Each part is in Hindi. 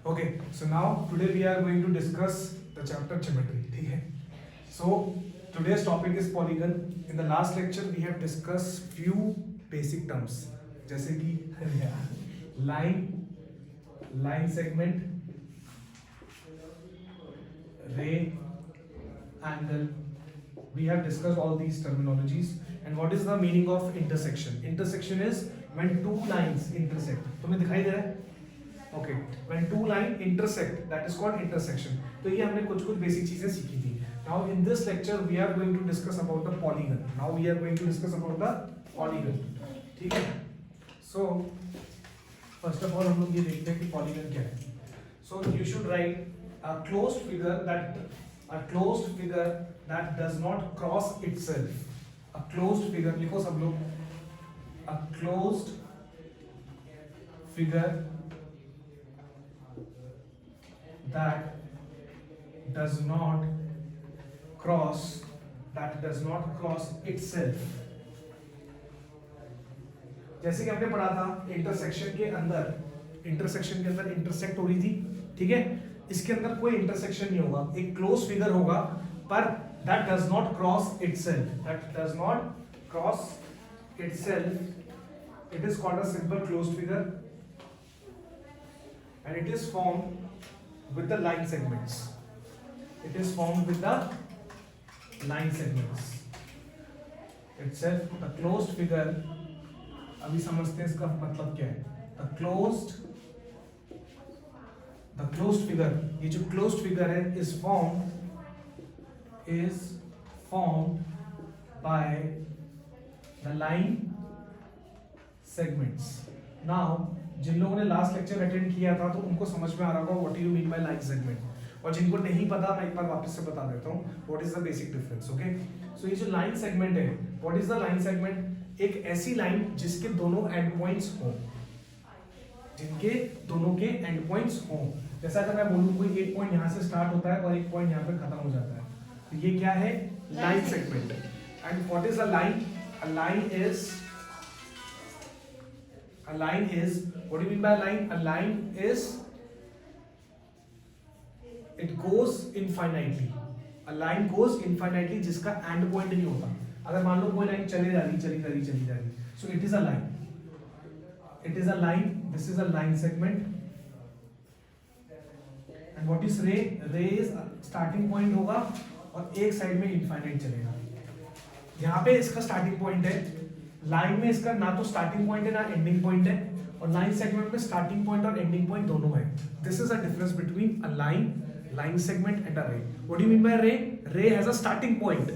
Okay, so now today we are going to discuss the chapter geometry. ठीक है? So today's topic is polygon. In the last lecture we have discussed few basic terms जैसे कि line segment, ray, angle. We have discussed all these terminologies. And what is the meaning of intersection? Intersection is when two lines intersect. तुम्हें दिखाई दे रहा है? Okay, when two lines intersect, that is called intersection. तो ये हमने कुछ बेसिक चीजें सीखी थी. Now in this lecture we are going to discuss about the polygon. Now we are going to discuss about the polygon. ठीक है? So first of all हम लोग ये देखते हैं कि polygon क्या है. So you should write a closed figure that does not cross itself. A closed figure लिखो सब लोग. A closed figure that does not cross itself. जैसे कि हमने पढ़ा था इंटरसेक्शन के अंदर इंटरसेक्ट हो रही थी, ठीक है. इसके अंदर कोई इंटरसेक्शन नहीं होगा, एक क्लोज फिगर होगा, पर that does not cross itself. It is called a simple closed figure and it is formed with the line segments. Itself the closed figure. अभी समझते हैं इसका मतलब क्या है. The closed figure, ये जो closed figure है is formed by the line segments. Now जिन लोगों ने लास्ट लेक्चर अटेंड किया था तो उनको समझ में आ रहा होगा what do you mean by line segment, और जिनको नहीं पता मैं एक बार वापस से बता देता हूँ what is the basic difference. Okay, so ये जो लाइन सेगमेंट है, what is the line segment? एक ऐसी लाइन जिसके दोनों एंड पॉइंट्स हों, जैसा अगर मैं बोलूं कोई एक पॉइंट यहाँ से स्टार्ट होता है और एक पॉइंट यहाँ पे खत्म हो जाता है, तो ये क्या है? Line segment. And what is a line? A line is, what do you mean by line? A line is, it goes infinitely. A line goes infinitely जिसका end point नहीं होता. अगर मान लो कोई लाइन चली जा रही, so it is a line. This is a line segment. And what is ray? Ray is starting point होगा और एक साइड में infinite चलेगा. यहाँ पे इसका स्टार्टिंग पॉइंट है, लाइन में इसका ना तो स्टार्टिंग पॉइंट है ना एंडिंग पॉइंट है, और लाइन सेगमेंट में स्टार्टिंग पॉइंट और एंडिंग पॉइंट दोनों है. This is a difference between a line segment and a ray. What do you mean by ray? Ray has a starting point,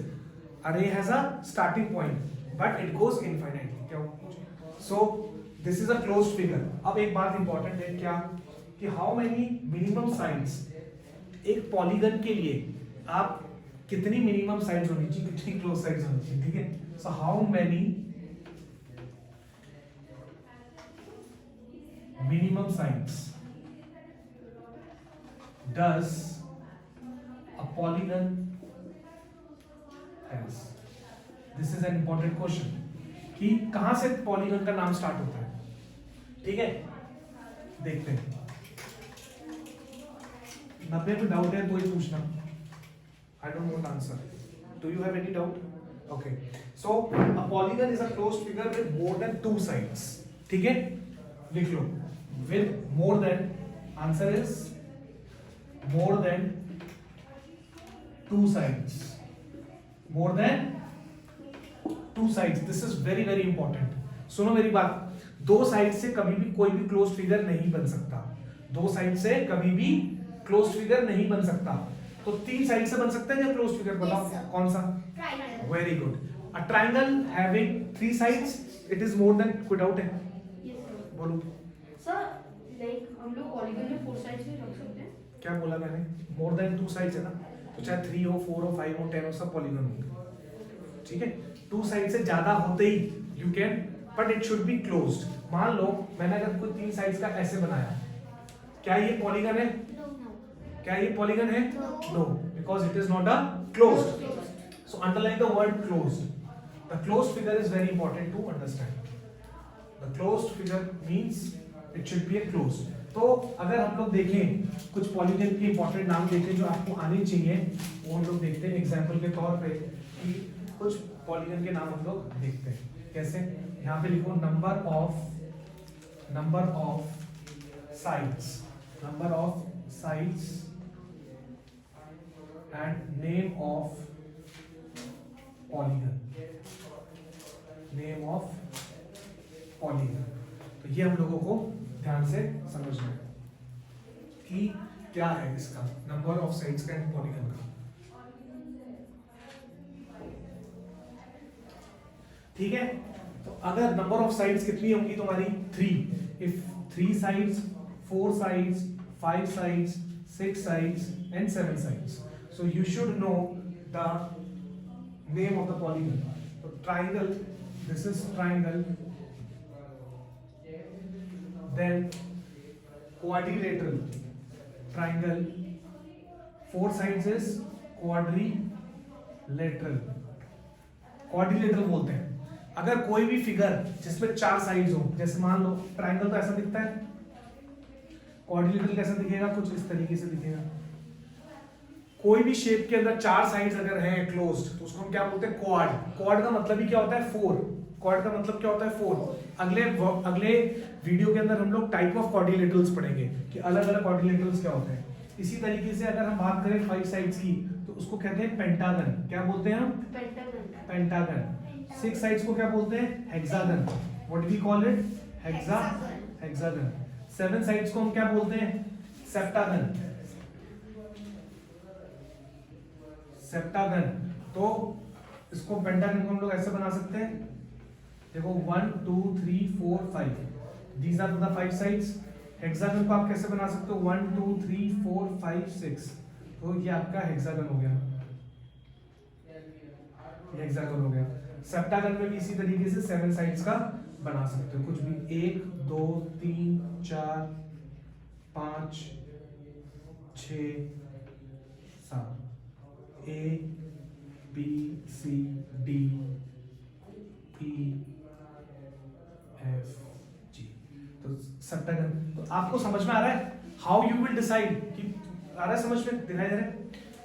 a ray has a starting point but it goes infinitely. क्या हो? So this is a closed figure. अब एक बात इंपॉर्टेंट है क्या, कि हाउ मेनी मिनिमम साइड्स एक पॉलीगन के लिए आप कितनी मिनिमम साइड्स होनी चाहिए, कितनी क्लोज साइड्स होनी चाहिए, ठीक है. So how many minimum sides does a polygon has? This is an important question कि कहां से पॉलीगन का नाम स्टार्ट होता है, ठीक है. देखते हैं, 90 में डाउट है तो ही पूछना. I don't know the answer. Do you have any doubt? Okay. So a polygon is a closed figure with more than two sides. ठीक है, लिख लो. With more than, answer is more than two sides. More than two sides. This is very very important. सुनो मेरी बात, दो साइड से कभी भी कोई भी क्लोज फिगर नहीं बन सकता. दो साइड से कभी भी क्लोज फिगर नहीं बन सकता. तो तीन साइड से बन सकता है क्या क्लोज फिगर? बताओ. yes, कौन सा? Triangle. Very good. A triangle having three sides, it is more than. कोई डाउट है? yes, बोलो सर. लाइक हम लोग पॉलीगन में फोर साइड्स भी रख सकते हैं. क्या बोला मैंने? मोर देन टू साइड्स है ना, तो चाहे 3 हो, 4 हो, 5 हो, 10 हो, सब पॉलीगन होंगे, ठीक है. टू साइड से ज्यादा होते ही you can, but it should be closed. मान लो मैंने अगर कोई तीन साइड्स का ऐसे बनाया, क्या ये पॉलीगन है? क्या ये पॉलीगन है? No, because it is not a closed. So underline the word closed. The closed figure is very important to understand. The closed figure means it should B a closed. तो अगर हम लोग देखें कुछ पॉलीगन के इंपॉर्टेंट नाम देखें जो आपको आने चाहिए, वो हम लोग देखते हैं एग्जांपल के तौर पे कि कुछ पॉलीगन के नाम हम लोग देखते हैं। कैसे? यहाँ पे लिखो number of sides and name of polygon. तो ये हम लोगों को ध्यान से समझना है कि क्या है इसका नंबर ऑफ साइड्स का एंड पॉलीगन का। ठीक है, तो अगर नंबर ऑफ साइड्स कितनी होंगी तुम्हारी 3, if 3 sides 4 sides 5 sides 6 sides and 7 sides, so you should know the name of the polygon. So triangle, this is triangle, then quadrilateral triangle, 4 sides is quadrilateral बोलते हैं अगर कोई भी फिगर जिसमें 4 साइड्स हो, जैसे मान लो ट्राइंगल तो ऐसा दिखता है, क्वाड्रिलेटरल कैसा दिखेगा? कुछ इस तरीके से दिखेगा। कोई भी शेप के अंदर 4 साइड्स अगर हैं क्लोज्ड तो उसको हम क्या बोलते हैं? क्वाड का मतलब ही क्या होता है? 4। क्वाड का मतलब क्या होता है? 4। अगले वीडियो के अंदर हम लोग टाइप ऑफ क्वाड्रिलेटरल्स पढ़ेंगे कि अलग अलग क्वाड्रिलेटरल्स क्या होते हैं। इसी तरीके से अगर हम बात करें 5 साइड्स की तो उसको कहते हैं पेंटागन। क्या बोलते हैं हम? पेंटागन। 6 साइड्स को क्या बोलते हैं? Hexagon. What we call it? Hexagon. 7 sides को हम क्या बोलते हैं? सेप्टागन। तो इसको पेंटागन को हम लोग ऐसे बना सकते हैं, देखो 1 2 3 4 5, these are the 5 sides. Hexagon को आप कैसे बना सकते हो? 1 2 3 4 5 6, तो ये आपका हेक्सागन हो गया, ये हेक्सागन हो गया। सेप्टागन में भी इसी तरीके से 7 साइड्स का बना सकते हो, कुछ भी 1 2 3 4 5 6 7, A B C D E F G। तो सेप्टागन तो आपको समझ में आ रहा है? हाउ यू विल डिसाइड कि आ रहा है समझ में? दिखाई दे रहा है?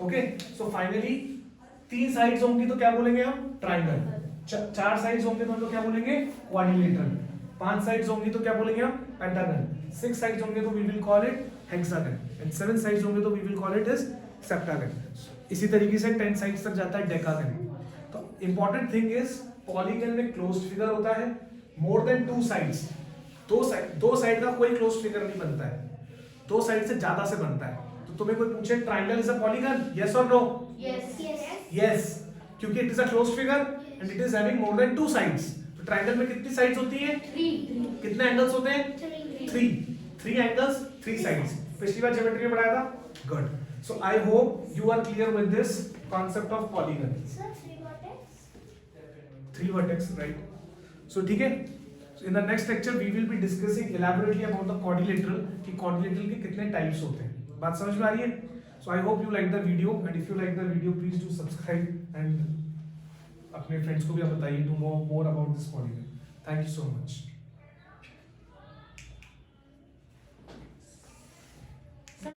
ओके, सो फाइनली 3 साइड्स होंगी तो क्या बोलेंगे हम? ट्राइंगल। 4 साइड्स होंगे तो हम लोग क्या बोलेंगे? क्वाड्रिलेटरल। 5 साइड्स होंगी तो क्या बोलेंगे हम? पेंटागन। 6 साइड्स होंगे तो we will call it hexagon and 7 sides होंगे तो we will call it is septagon. इसी तरीके से 10 साइड्स तक जाता है डेकागन। तो इंपॉर्टेंट थिंग इज पॉलीगन में क्लोज्ड फिगर होता है मोर देन 2 साइड्स। दो साइड का कोई क्लोज्ड फिगर नहीं बनता है, 2 साइड से ज्यादा से बनता है। तो तुम्हें कोई पूछे triangle is a polygon, yes और नो? यस, क्योंकि it is a closed figure and it is having more than 2 sides. तो ट्राइंगल में कितनी साइड्स होती हैं? 3। कितने एंगल्स होते हैं? 3 एंगल्स 3 साइड्स। पिछली बार ज्योमेट्री में पढ़ाया था। Good. So I hope you are clear with this concept of polygon. Sir, 3 vertex, right? So ठीक है. So in the next lecture we will be discussing elaborately about the quadrilateral कि quadrilateral के कितने types होते हैं. बात समझ में आ रही है? So I hope you like the video and if you like the video please do subscribe and अपने friends को भी आप बताइए to know more about this polygon. Thank you so much.